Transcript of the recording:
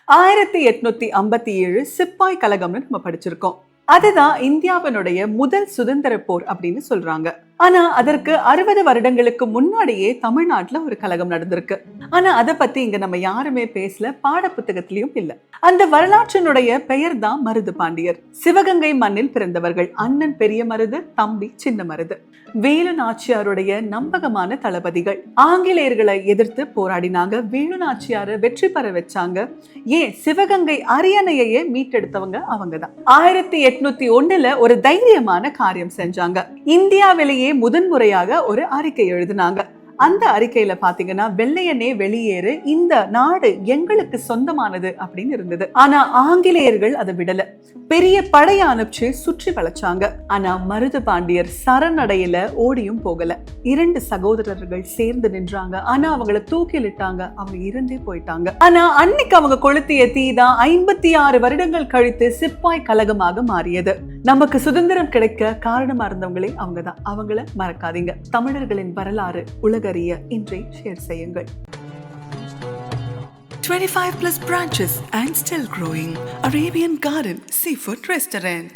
1857 சிப்பாய் கழகம்னு நம்ம படிச்சிருக்கோம். அதுதான் இந்தியாவினுடைய முதல் சுதந்திர போர் அப்படின்னு சொல்றாங்க. ஆனா அதற்கு 60 வருடங்களுக்கு முன்னாடியே தமிழ்நாட்டுல ஒரு கழகம் நடந்திருக்கு. ஆனா அதை பத்தி இங்க நம்ம யாருமே பேசல, பாட புத்தகத்திலயும் இல்ல. அந்த வரலாற்றினுடைய பெயர் தான் மருது பாண்டியர். சிவகங்கை மண்ணில் பிறந்தவர்கள். அண்ணன் பெரிய மருது, தம்பி சின்ன மருது. வேலு நாச்சியாருடைய நம்பகமான தளபதிகள். ஆங்கிலேயர்களை எதிர்த்து போராடினாங்க. வேலு நாச்சியார வெற்றி பெற வச்சாங்க. ஏன் சிவகங்கை அரியணையே மீட்டெடுத்தவங்க அவங்கதான். 1801 ஒரு தைரியமான காரியம் செஞ்சாங்க. இந்தியாவிலேயே முதன்முறையாக ஒரு அறிக்கை எழுதினாங்க. அந்த அறிக்கையில பாத்தீங்கன்னா, வெள்ளையனே வெளியேறு, இந்த நாடு எங்களுக்கு சொந்தமானது அப்படின்னு இருந்தது. ஆனா ஆங்கிலேயர்கள் அதை விடல. பெரிய படைய அனுப்பிச்சு சுற்றி வளைச்சாங்க. ஆனா மருது பாண்டியர் சரணடையில ஓடியும் போகல. 2 சகோதரர்கள் சேர்ந்து நின்றாங்க. ஆனா அவங்கள தூக்கிலிட்டாங்க. அவங்க இறந்தே போயிட்டாங்க. ஆனா அன்னைக்கு அவங்க கொளுத்திய தீதான் 56 வருடங்கள் கழித்து சிப்பாய் கழகமாக மாறியது. நமக்கு சுதந்திரம் கிடைக்க காரணமா இருந்தவங்களே அவங்கதான். அவங்கள மறக்காதீங்க. தமிழர்களின் வரலாறு உலகறிய இன்றை ஷேர் செய்யுங்கள். 25+ branches and still growing. Arabian Garden Seafood Restaurant.